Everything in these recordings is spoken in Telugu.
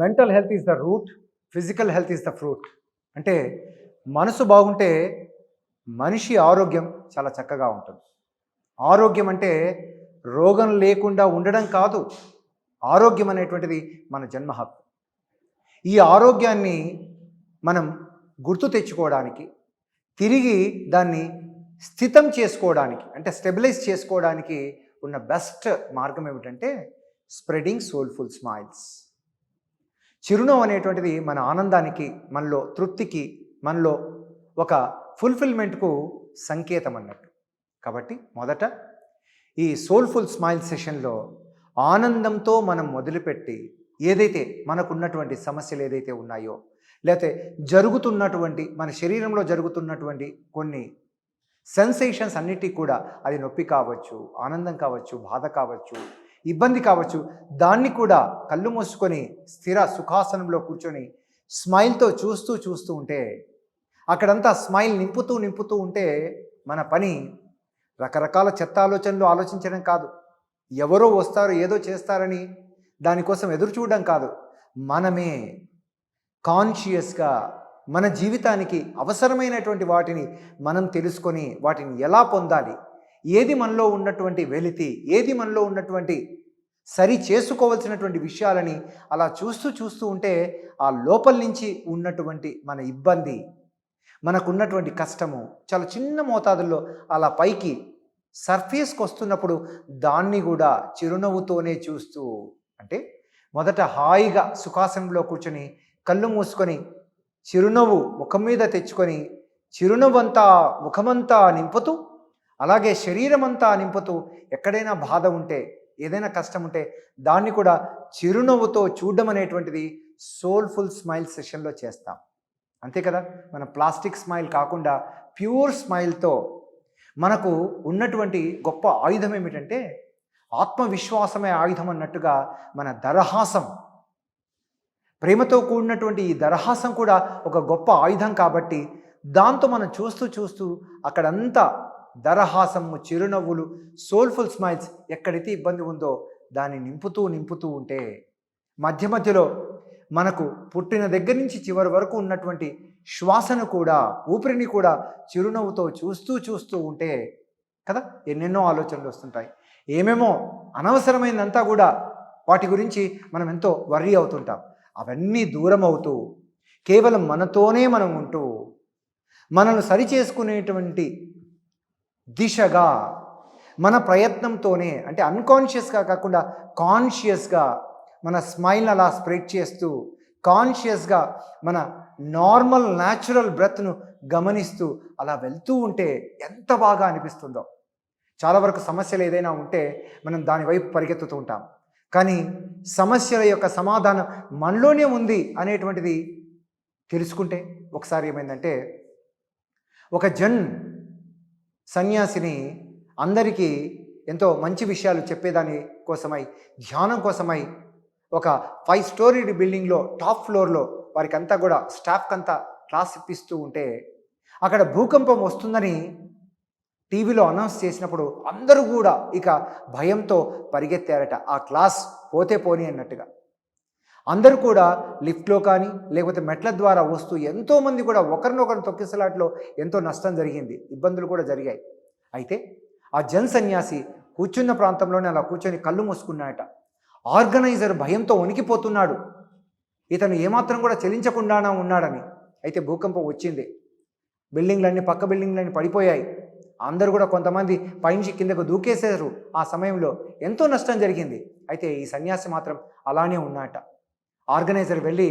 Mental health is the route, physical health is the fruit. అంటే మనసు బాగుంటే మనిషి ఆరోగ్యం చాలా చక్కగా ఉంటుంది. ఆరోగ్యం అంటే రోగం లేకుండా ఉండడం కాదు, ఆరోగ్యం అనేటువంటిది మన జన్మ హక్కు. ఈ ఆరోగ్యాన్ని మనం గుర్తు తెచ్చుకోవడానికి, తిరిగి దాన్ని స్థితం చేసుకోవడానికి, అంటే స్టెబిలైజ్ చేసుకోవడానికి ఉన్న బెస్ట్ మార్గం ఏమిటంటే స్ప్రెడింగ్ సోల్ఫుల్ స్మైల్స్. చిరునవ్వు అనేటువంటిది మన ఆనందానికి, మనలో తృప్తికి, మనలో ఒక ఫుల్ఫిల్మెంట్కు సంకేతం అన్నట్టు. కాబట్టి మొదట ఈ సోల్ఫుల్ స్మైల్ సెషన్లో ఆనందంతో మనం మొదలుపెట్టి ఏదైతే మనకున్నటువంటి సమస్యలు ఏదైతే ఉన్నాయో, లేకపోతే జరుగుతున్నటువంటి మన శరీరంలో జరుగుతున్నటువంటి కొన్ని సెన్సేషన్స్ అన్నిటికీ కూడా, అది నొప్పి కావచ్చు, ఆనందం కావచ్చు, బాధ కావచ్చు, ఇబ్బంది కావచ్చు, దాన్ని కూడా కళ్ళు మూసుకొని స్థిర సుఖాసనంలో కూర్చొని స్మైల్తో చూస్తూ ఉంటే, అక్కడంతా స్మైల్ నింపుతూ ఉంటే మన పని రకరకాల చెత్త ఆలోచనలు ఆలోచించడం కాదు, ఎవరో వస్తారు ఏదో చేస్తారని దానికోసం ఎదురు చూడడం కాదు, మనమే కాన్షియస్గా మన జీవితానికి అవసరమైనటువంటి వాటిని మనం తెలుసుకొని వాటిని ఎలా పొందాలి, ఏది మనలో ఉన్నటువంటి వెలితి, ఏది మనలో ఉన్నటువంటి సరి చేసుకోవాల్సినటువంటి విషయాలని అలా చూస్తూ ఉంటే ఆ లోపల నుంచి ఉన్నటువంటి మన ఇబ్బంది, మనకున్నటువంటి కష్టము చాలా చిన్న మోతాదుల్లో అలా పైకి సర్ఫేస్కి వస్తున్నప్పుడు దాన్ని కూడా చిరునవ్వుతోనే చూస్తూ, అంటే మొదట హాయిగా సుఖాసనంలో కూర్చొని కళ్ళు మూసుకొని చిరునవ్వు ముఖం మీద తెచ్చుకొని చిరునవ్వంతా ముఖమంతా నింపుతూ, అలాగే శరీరం అంతా నింపుతూ, ఎక్కడైనా బాధ ఉంటే, ఏదైనా కష్టం ఉంటే దాన్ని కూడా చిరునవ్వుతో చూడడం అనేటువంటిది సోల్ఫుల్ స్మైల్ సెషన్లో చేస్తాం. అంతే కదా, మన ప్లాస్టిక్ స్మైల్ కాకుండా ప్యూర్ స్మైల్తో మనకు ఉన్నటువంటి గొప్ప ఆయుధం ఏమిటంటే ఆత్మవిశ్వాసమే ఆయుధం అన్నట్టుగా మన దరహాసం, ప్రేమతో కూడినటువంటి ఈ దరహాసం కూడా ఒక గొప్ప ఆయుధం. కాబట్టి దాంతో మనం చూస్తూ అక్కడంతా దరహాసము, చిరునవ్వులు, సోల్ఫుల్ స్మైల్స్, ఎక్కడైతే ఇబ్బంది ఉందో దాన్ని నింపుతూ ఉంటే మధ్యలో మనకు పుట్టిన దగ్గర నుంచి చివరి వరకు ఉన్నటువంటి శ్వాసను కూడా, ఊపిరిని కూడా చిరునవ్వుతో చూస్తూ ఉంటే కదా ఎన్నెన్నో ఆలోచనలు వస్తుంటాయి. ఏమేమో అనవసరమైనంతా కూడా వాటి గురించి మనం ఎంతో వర్రీ అవుతుంటాం. అవన్నీ దూరం అవుతూ కేవలం మనతోనే మనం ఉంటూ మనల్ని సరి చేసుకునేటువంటి దిశగా మన ప్రయత్నంతోనే, అంటే అన్కాన్షియస్గా కాకుండా కాన్షియస్గా మన స్మైల్ అలా స్ప్రెడ్ చేస్తూ, కాన్షియస్గా మన నార్మల్ న్యాచురల్ బ్రెత్ను గమనిస్తూ అలా వెళ్తూ ఉంటే ఎంత బాగా అనిపిస్తుందో. చాలా వరకు సమస్యలు ఏదైనా ఉంటే మనం దాని వైపు పరిగెత్తుతూ ఉంటాం, కానీ సమస్యల యొక్క సమాధానం మనలోనే ఉంది అనేటువంటిది తెలుసుకుంటే, ఒకసారి ఏమైందంటే ఒక జన్ సన్యాసిని అందరికీ ఎంతో మంచి విషయాలు చెప్పేదాని కోసమై, ధ్యానం కోసమై ఒక 5 స్టోరీ బిల్డింగ్లో టాప్ ఫ్లోర్లో వారికి అంతా కూడా స్టాఫ్కి అంతా క్లాస్ ఇప్పిస్తూ ఉంటే అక్కడ భూకంపం వస్తుందని టీవీలో అనౌన్స్ చేసినప్పుడు అందరూ కూడా ఇక భయంతో పరిగెత్తారట. ఆ క్లాస్ పోతే పోనీ అన్నట్టుగా అందరూ కూడా లిఫ్ట్లో కానీ లేకపోతే మెట్ల ద్వారా వస్తూ ఎంతోమంది కూడా ఒకరినొకరు తొక్కిసలాట్లో ఎంతో నష్టం జరిగింది, ఇబ్బందులు కూడా జరిగాయి. అయితే ఆ జన్ సన్యాసి కూర్చున్న ప్రాంతంలోనే అలా కూర్చొని కళ్ళు మూసుకున్నాడట. ఆర్గనైజర్ భయంతో వణికిపోతున్నాడు, ఇతను ఏమాత్రం కూడా చెలించకుండానే ఉన్నాడని. అయితే భూకంపం వచ్చింది, బిల్డింగ్లన్నీ పక్క బిల్డింగ్లన్నీ పడిపోయాయి, అందరూ కూడా కొంతమంది పైనుంచి కిందకు దూకేశారు. ఆ సమయంలో ఎంతో నష్టం జరిగింది. అయితే ఈ సన్యాసి మాత్రం అలానే ఉన్నాట. ఆర్గనైజర్ వెళ్ళి,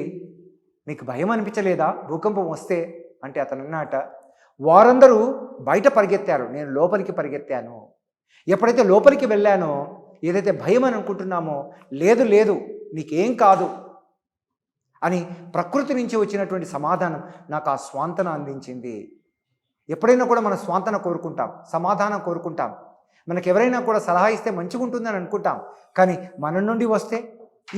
మీకు భయం అనిపించలేదా భూకంపం వస్తే అంటే అతను అన్నట, వారందరూ బయట పరిగెత్తారు, నేను లోపలికి పరిగెత్తాను. ఎప్పుడైతే లోపలికి వెళ్ళానో, ఏదైతే భయం అని అనుకుంటున్నామో, లేదు నీకేం కాదు అని ప్రకృతి నుంచి వచ్చినటువంటి సమాధానం నాకు ఆ స్వాంతన అందించింది. ఎప్పుడైనా కూడా మనం స్వాంతన కోరుకుంటాం, సమాధానం కోరుకుంటాం, మనకు ఎవరైనా కూడా సలహా ఇస్తే మంచిగా ఉంటుందని అనుకుంటాం, కానీ మన నుండి వస్తే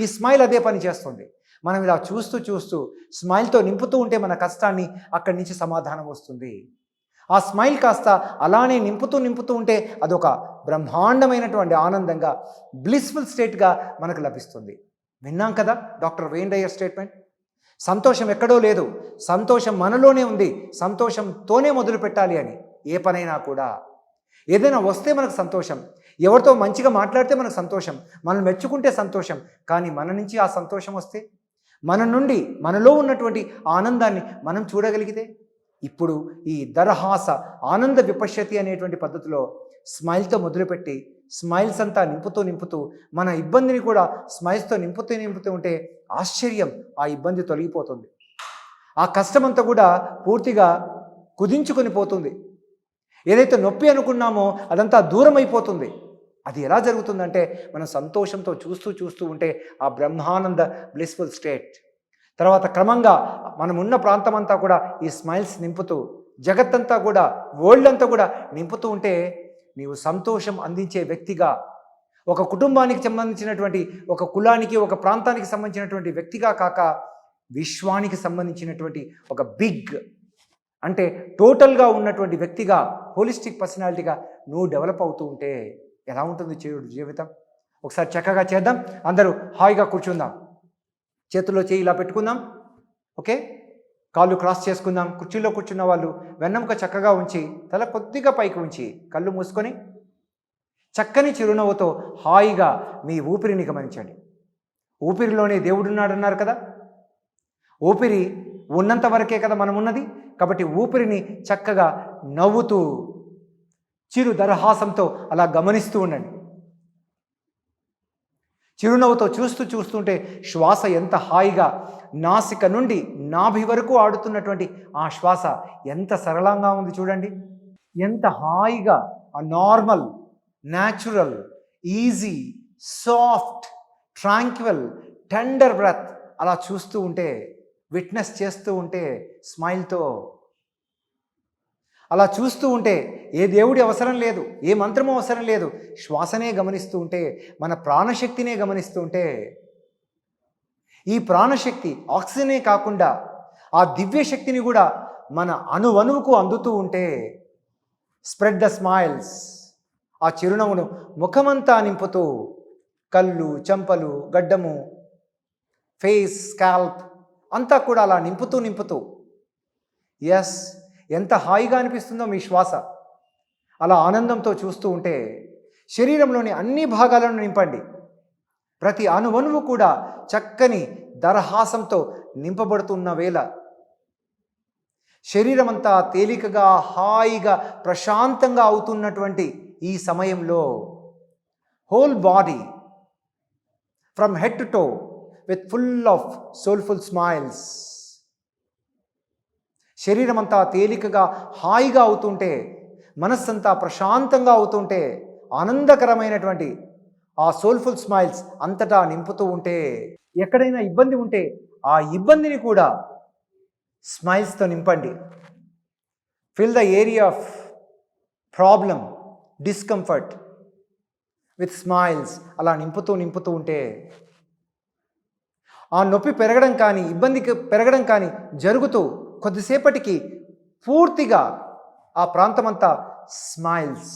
ఈ స్మైల్ అదే పని చేస్తుంది. మనం ఇలా చూస్తూ స్మైల్తో నింపుతూ ఉంటే మన కష్టాన్ని అక్కడి నుంచి సమాధానం వస్తుంది. ఆ స్మైల్ కాస్త అలానే నింపుతూ నింపుతూ ఉంటే అదొక బ్రహ్మాండమైనటువంటి ఆనందంగా బ్లిస్ఫుల్ స్టేట్గా మనకు లభిస్తుంది. విన్నాం కదా డాక్టర్ వెయిన్ డయర్ స్టేట్మెంట్. సంతోషం ఎక్కడో లేదు, సంతోషం మనలోనే ఉంది, సంతోషంతోనే మొదలు పెట్టాలి అని. ఏ పనైనా కూడా ఏదైనా వస్తే మనకు సంతోషం, ఎవరితో మంచిగా మాట్లాడితే మనకు సంతోషం, మనం మెచ్చుకుంటే సంతోషం. కానీ మన నుంచి ఆ సంతోషం వస్తే, మన నుండి మనలో ఉన్నటువంటి ఆనందాన్ని మనం చూడగలిగితే, ఇప్పుడు ఈ దరహాస ఆనంద విపశ్యతి అనేటువంటి పద్ధతిలో స్మైల్తో మొదలుపెట్టి స్మైల్స్ అంతా నింపుతూ నింపుతూ మన ఇబ్బందిని కూడా స్మైల్స్తో నింపుతూ ఉంటే ఆశ్చర్యం, ఆ ఇబ్బంది తొలగిపోతుంది. ఆ కష్టమంతా కూడా పూర్తిగా కుదించుకొని పోతుంది. ఏదైతే నొప్పి అనుకున్నామో అదంతా దూరం అయిపోతుంది. అది ఎలా జరుగుతుందంటే మనం సంతోషంతో చూస్తూ ఉంటే ఆ బ్రహ్మానంద బ్లిస్ఫుల్ స్టేట్. తర్వాత క్రమంగా మనం ఉన్న ప్రాంతం అంతా కూడా ఈ స్మైల్స్ నింపుతూ, జగత్తంతా కూడా, వరల్డ్ అంతా కూడా నింపుతూ ఉంటే నీవు సంతోషం అందించే వ్యక్తిగా, ఒక కుటుంబానికి సంబంధించినటువంటి, ఒక కులానికి, ఒక ప్రాంతానికి సంబంధించినటువంటి వ్యక్తిగా కాక విశ్వానికి సంబంధించినటువంటి ఒక బిగ్, అంటే టోటల్గా ఉన్నటువంటి వ్యక్తిగా, హోలిస్టిక్ పర్సనాలిటీగా నువ్వు డెవలప్ అవుతూ ఉంటే ఎలా ఉంటుంది జీవితం? ఒకసారి చక్కగా చేద్దాం. అందరూ హాయిగా కూర్చుందాం. చేతుల్లో చేయి ఇలా పెట్టుకుందాం. ఓకే, కాళ్ళు క్రాస్ చేసుకుందాం. కుర్చీలో కూర్చున్న వాళ్ళు వెన్నెముక చక్కగా ఉంచి, తల కొద్దిగా పైకి ఉంచి, కళ్ళు మూసుకొని చక్కని చిరునవ్వుతో హాయిగా మీ ఊపిరిని గమనించండి. ఊపిరిలోనే దేవుడున్నాడన్నారు కదా. ఊపిరి ఉన్నంత వరకే కదా మనం ఉన్నది. కాబట్టి ఊపిరిని చక్కగా నవ్వుతూ, చిరు దరహాసంతో అలా గమనిస్తూ ఉండండి. చిరునవ్వుతో చూస్తుంటే శ్వాస ఎంత హాయిగా నాసిక నుండి నాభి వరకు ఆడుతున్నటువంటి ఆ శ్వాస ఎంత సరళంగా ఉంది చూడండి. ఎంత హాయిగా ఆ normal, natural, easy, soft, tranquil, tender breath అలా చూస్తూ ఉంటే, విట్నెస్ చేస్తూ ఉంటే స్మైల్తో అలా చూస్తూ ఉంటే ఏ దేవుడి అవసరం లేదు, ఏ మంత్రము అవసరం లేదు. శ్వాసనే గమనిస్తూ ఉంటే, మన ప్రాణశక్తినే గమనిస్తూ ఉంటే, ఈ ప్రాణశక్తి ఆక్సిజనే కాకుండా ఆ దివ్య శక్తిని కూడా మన అణువణువుకు అందుతూ ఉంటే, స్ప్రెడ్ ద స్మైల్స్, ఆ చిరునవ్వును ముఖమంతా నింపుతూ, కళ్ళు, చెంపలు, గడ్డము, ఫేస్, స్కాల్ప్ అంతా కూడా అలా నింపుతూ ఎస్, ఎంత హాయిగా అనిపిస్తుందో మీ శ్వాస. అలా ఆనందంతో చూస్తూ ఉంటే శరీరంలోని అన్ని భాగాలను నింపండి. ప్రతి అణువణువు కూడా చక్కని దరహాసంతో నింపబడుతున్న వేళ శరీరం అంతా తేలికగా, హాయిగా, ప్రశాంతంగా అవుతున్నటువంటి ఈ సమయంలో whole body from head to toe with full of soulful smiles, శరీరం అంతా తేలికగా, హాయిగా అవుతుంటే, మనస్సంతా ప్రశాంతంగా అవుతుంటే, ఆనందకరమైనటువంటి ఆ సోల్ఫుల్ స్మైల్స్ అంతటా నింపుతూ ఉంటే, ఎక్కడైనా ఇబ్బంది ఉంటే ఆ ఇబ్బందిని కూడా స్మైల్స్తో నింపండి. Fill the area of problem, discomfort with smiles. అలా నింపుతూ ఉంటే ఆ నొప్పి పెరగడం కానీ, ఇబ్బందికి పెరగడం కానీ జరుగుతూ కొద్దిసేపటికి పూర్తిగా ఆ ప్రాంతమంతా స్మైల్స్,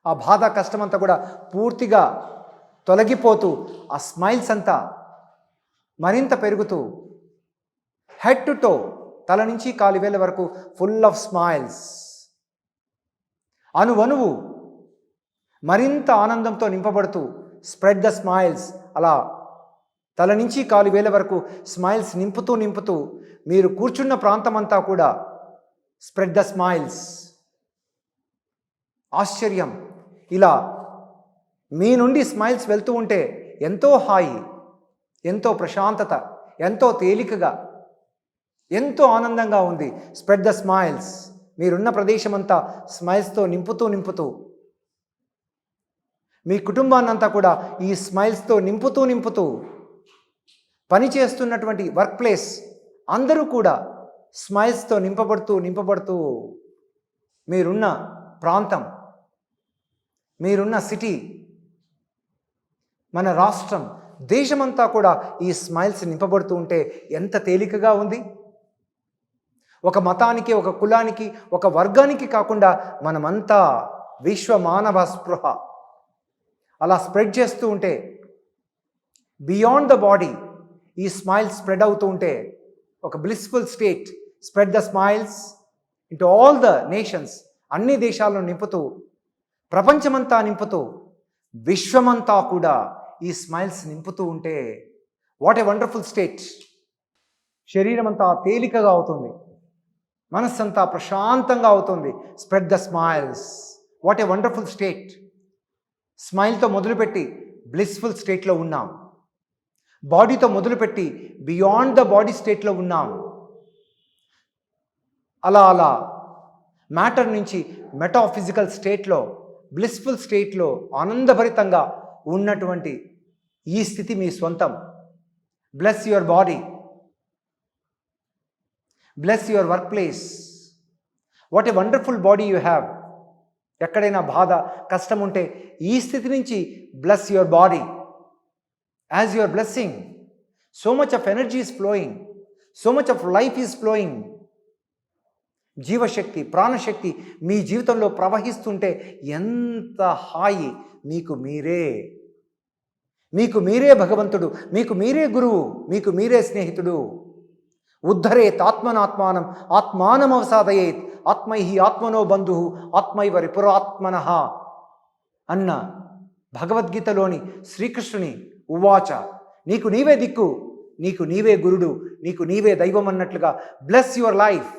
ఆ బాధ, కష్టమంతా కూడా పూర్తిగా తొలగిపోతూ ఆ స్మైల్స్ అంతా మరింత పెరుగుతూ హెడ్ టు టో, తల నుంచి కాలివేల వరకు ఫుల్ ఆఫ్ స్మైల్స్, అణువణువు మరింత ఆనందంతో నింపబడుతూ స్ప్రెడ్ ద స్మైల్స్. అలా తల నుంచి కాలివేల వరకు స్మైల్స్ నింపుతూ మీరు కూర్చున్న ప్రాంతమంతా కూడా స్ప్రెడ్ ద స్మైల్స్. ఆశ్చర్యం, ఇలా మీ నుండి స్మైల్స్ వెళ్తూ ఉంటే ఎంతో హాయి, ఎంతో ప్రశాంతత, ఎంతో తేలికగా, ఎంతో ఆనందంగా ఉంది. Spread the smiles. మీరున్న ప్రదేశమంతా స్మైల్స్తో నింపుతూ మీ కుటుంబాన్నంతా కూడా ఈ స్మైల్స్తో నింపుతూ పని చేస్తున్నటువంటి వర్క్ ప్లేస్ అందరూ కూడా స్మైల్స్తో నింపబడుతూ మీరున్న ప్రాంతం, మీరున్న సిటీ, మన రాష్ట్రం, దేశమంతా కూడా ఈ స్మైల్స్ నింపబడుతూ ఉంటే ఎంత తేలికగా ఉంది. ఒక మతానికి, ఒక కులానికి, ఒక వర్గానికి కాకుండా మనమంతా విశ్వ మానవ స్పృహ అలా స్ప్రెడ్ చేస్తూ ఉంటే, బియాండ్ ద బాడీ ఈ స్మైల్స్ స్ప్రెడ్ అవుతూ ఉంటే, ఒక blissful state, spread the smiles into all the nations, అన్ని దేశాలను నింపుతూ, ప్రపంచమంతా నింపుతూ, విశ్వమంతా కూడా ఈ స్మైల్స్ నింపుతూ ఉంటే, వాట్ ఏ వండర్ఫుల్ స్టేట్. శరీరం అంతా తేలికగా అవుతుంది, మనస్సంతా ప్రశాంతంగా అవుతుంది. Spread the smiles, what a wonderful state. స్మైల్తో మొదలుపెట్టి బ్లిస్ఫుల్ స్టేట్లో ఉన్నాం, బాడీతో మొదలుపెట్టి బియాండ్ ద బాడీ స్టేట్లో ఉన్నాం. అలా అలా మ్యాటర్ నుంచి మెటాఫిజికల్ స్టేట్లో, బ్లిస్ఫుల్ స్టేట్లో ఆనందభరితంగా ఉన్నటువంటి ఈ స్థితి మీ సొంతం. Bless your body, bless your work place. What a wonderful body you have. ఎక్కడైనా బాధ, కష్టం ఉంటే ఈ స్థితి నుంచి bless your body. As your blessing, so much of energy is flowing, so much of life is flowing. జీవశక్తి, ప్రాణశక్తి మీ జీవితంలో ప్రవహిస్తుంటే ఎంత హాయి. మీకు మీరే, మీకు మీరే భగవంతుడు, మీకు మీరే గురువు, మీకు మీరే స్నేహితుడు. ఉద్ధరేత్ ఆత్మనాత్మానం ఆత్మానమవసాదయేత్ ఆత్మైహి ఆత్మనో బంధు ఆత్మైవ రిపురాత్మనః అన్న భగవద్గీతలోని శ్రీకృష్ణుని ఉవాచ. నీకు నీవే దిక్కు, నీకు నీవే గురుడు, నీకు నీవే దైవం అన్నట్లుగా bless your life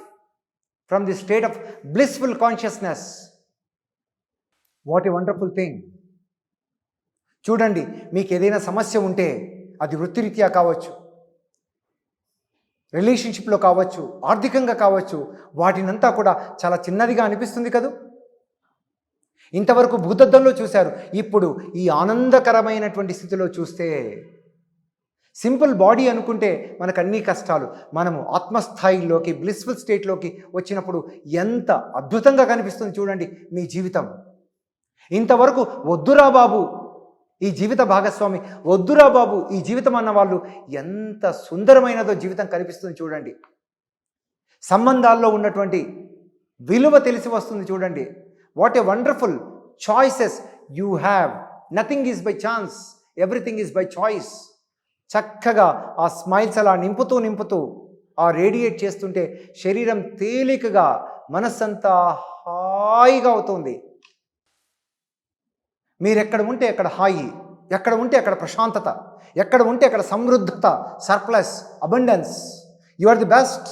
from the state of blissful consciousness. What a wonderful thing. చూడండి, మీకు ఏదైనా సమస్య ఉంటే అది వృత్తిరీత్యా కావచ్చు, రిలేషన్షిప్లో కావచ్చు, ఆర్థికంగా కావచ్చు, వాటినంతా కూడా చాలా చిన్నదిగా అనిపిస్తుంది కదూ. ఇంతవరకు భూతద్దంలో చూశారు, ఇప్పుడు ఈ ఆనందకరమైనటువంటి స్థితిలో చూస్తే సింపుల్ బాడీ అనుకుంటే మనకు అన్ని కష్టాలు. మనము ఆత్మస్థాయిలోకి, బ్లిస్ఫుల్ స్టేట్లోకి వచ్చినప్పుడు ఎంత అద్భుతంగా కనిపిస్తుంది చూడండి మీ జీవితం. ఇంతవరకు వద్దురా బాబు ఈ జీవిత భాగస్వామి, వద్దురా బాబు ఈ జీవితం అన్న వాళ్ళు ఎంత సుందరమైనదో జీవితం కనిపిస్తుంది చూడండి. సంబంధాల్లో ఉన్నటువంటి విలువ తెలిసి వస్తుంది చూడండి. What a wonderful choices you have. Nothing is by chance, everything is by choice. చక్కగా ఆ స్మైల్స్ అలా నింపుతూ నింపుతూ ఆ రేడియేట్ చేస్తుంటే శరీరం తేలికగా, మనస్సంతా హాయిగా అవుతుంది. మీరు ఎక్కడ ఉంటే అక్కడ హాయి, ఎక్కడ ఉంటే అక్కడ ప్రశాంతత, ఎక్కడ ఉంటే అక్కడ సమృద్ధత, surplus, abundance. You are the best,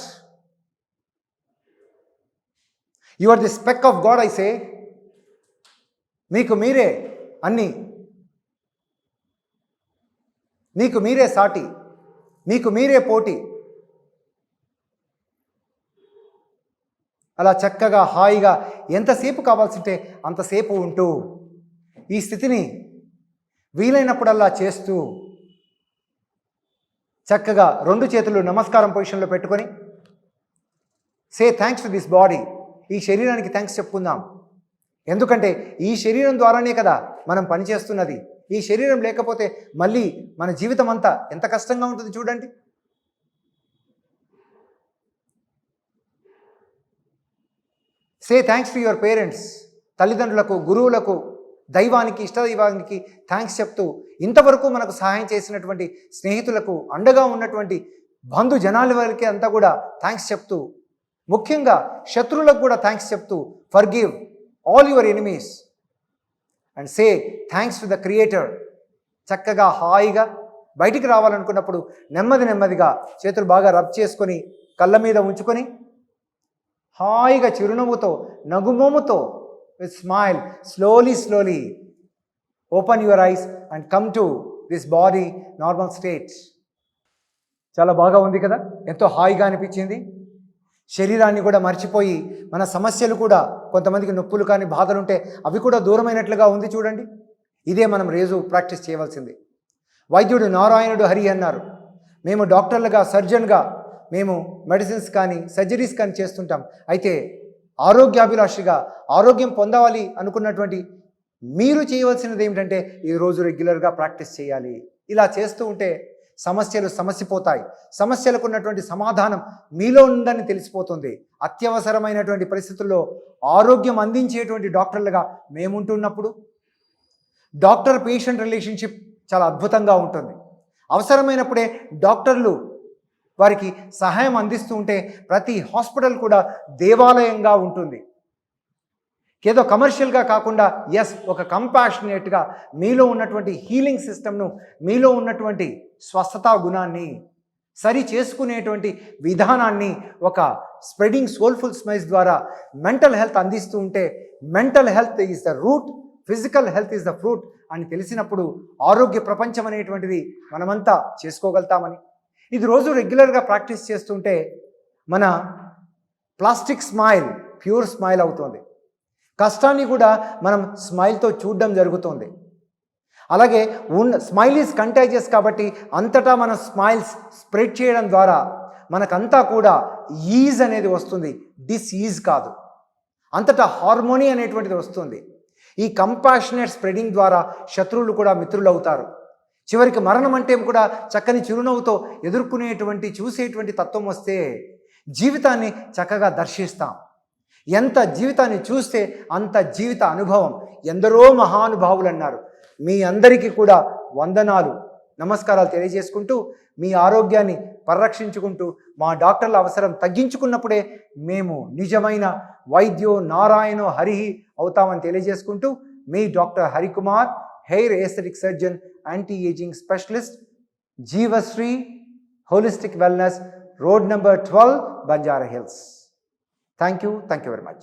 you are the speck of God I say. మీకు మీరే అన్నీ, మీకు మీరే సాటి, మీకు మీరే పోటీ. అలా చక్కగా హాయిగా ఎంతసేపు కావాల్సింటే అంతసేపు ఉంటూ ఈ స్థితిని వీలైనప్పుడల్లా చేస్తూ చక్కగా రెండు చేతులు నమస్కారం పొజిషన్లో పెట్టుకొని say thanks to this body. ఈ శరీరానికి థ్యాంక్స్ చెప్పుకుందాం. ఎందుకంటే ఈ శరీరం ద్వారానే కదా మనం పనిచేస్తున్నది. ఈ శరీరం లేకపోతే మళ్ళీ మన జీవితం అంతా ఎంత కష్టంగా ఉంటుంది చూడండి. Say thanks to your parents. తల్లిదండ్రులకు, గురువులకు, దైవానికి, ఇష్టదైవానికి థ్యాంక్స్ చెప్తూ, ఇంతవరకు మనకు సహాయం చేసినటువంటి స్నేహితులకు, అండగా ఉన్నటువంటి బంధు జనాల వారికి అంతా కూడా థ్యాంక్స్ చెప్తూ, ముఖ్యంగా శత్రువులకు కూడా థ్యాంక్స్ చెప్తూ, forgive all your enemies and say thanks to the creator. చక్కగా హాయిగా బయటికి రావాలనుకున్నప్పుడు నెమ్మది నెమ్మదిగా చేతులు బాగా రబ్ చేసుకొని కళ్ళ మీద ఉంచుకొని హాయిగా చిరునవ్వుతో, నగుమోముతో, with smile, slowly open your eyes and come to this body normal state. చాలా బాగా ఉంది కదా, ఎంతో హాయిగా అనిపించింది. శరీరాన్ని కూడా మర్చిపోయి మన సమస్యలు కూడా, కొంతమందికి నొప్పులు కానీ బాధలు ఉంటే అవి కూడా దూరమైనట్లుగా ఉంది చూడండి. ఇదే మనం రోజు ప్రాక్టీస్ చేయవలసింది. వైద్యుడు నారాయణుడు హరి అన్నారు. మేము డాక్టర్లుగా, సర్జన్గా మేము మెడిసిన్స్ కానీ సర్జరీస్ కానీ చేస్తుంటాం. అయితే ఆరోగ్యాభిలాషిగా ఆరోగ్యం పొందవాలి అనుకున్నటువంటి మీరు చేయవలసినది ఏమిటంటే ఈరోజు రెగ్యులర్గా ప్రాక్టీస్ చేయాలి. ఇలా చేస్తూ ఉంటే సమసిపోతాయి. సమస్యలకు ఉన్నటువంటి సమాధానం మీలో ఉందని తెలిసిపోతుంది. అత్యవసరమైనటువంటి పరిస్థితుల్లో ఆరోగ్యం అందించేటువంటి డాక్టర్లుగా మేముంటున్నప్పుడు డాక్టర్ పేషెంట్ రిలేషన్షిప్ చాలా అద్భుతంగా ఉంటుంది. అవసరమైనప్పుడే డాక్టర్లు వారికి సహాయం అందిస్తూ ఉంటే ప్రతి హాస్పిటల్ కూడా దేవాలయంగా ఉంటుంది. ఏదో కమర్షియల్గా కాకుండా ఒక కంపాషనేట్గా మీలో ఉన్నటువంటి హీలింగ్ సిస్టమ్ను, మీలో ఉన్నటువంటి స్వస్థతా గుణాన్ని సరి చేసుకునేటువంటి విధానాన్ని ఒక స్ప్రెడింగ్ సోల్ఫుల్ స్మైల్స్ ద్వారా మెంటల్ హెల్త్ అందిస్తూ ఉంటే mental health is the route, physical health is the fruit అని తెలిసినప్పుడు ఆరోగ్య ప్రపంచం అనేటువంటిది మనమంతా చేసుకోగలుగుతామని, ఇది రోజు రెగ్యులర్గా ప్రాక్టీస్ చేస్తుంటే మన ప్లాస్టిక్ స్మైల్ ప్యూర్ స్మైల్ అవుతుంది. కష్టాన్ని కూడా మనం స్మైల్తో చూడడం జరుగుతుంది. అలాగే స్మైల్ ఈజ్ కంటేజియస్ కాబట్టి అంతటా మన స్మైల్స్ స్ప్రెడ్ చేయడం ద్వారా మనకంతా కూడా ఈజ్ అనేది వస్తుంది, డిస్ఈజ్ కాదు. అంతటా హార్మోనీ అనేటువంటిది వస్తుంది. ఈ కంపాషనేట్ స్ప్రెడింగ్ ద్వారా శత్రువులు కూడా మిత్రులు అవుతారు. చివరికి మరణం అంటే కూడా చక్కని చిరునవ్వుతో ఎదుర్కొనేటువంటి చూసేటువంటి తత్వం వస్తే జీవితాన్ని చక్కగా దర్శిస్తాం. ఎంత జీవితాన్ని చూస్తే అంత జీవిత అనుభవం. ఎందరో మహానుభావులు అన్నారు. మీ అందరికీ కూడా వందనాలు, నమస్కారాలు తెలియజేసుకుంటూ మీ ఆరోగ్యాన్ని పరిరక్షించుకుంటూ మా డాక్టర్ల అవసరం తగ్గించుకున్నప్పుడే మేము నిజమైన వైద్యో నారాయణో హరిహి అవుతామని తెలియజేసుకుంటూ మీ doctor Harikumar, hair aesthetic surgeon, anti ageing specialist, Jeevashree holistic wellness, road number 12, Banjara Hills. Thank you very much.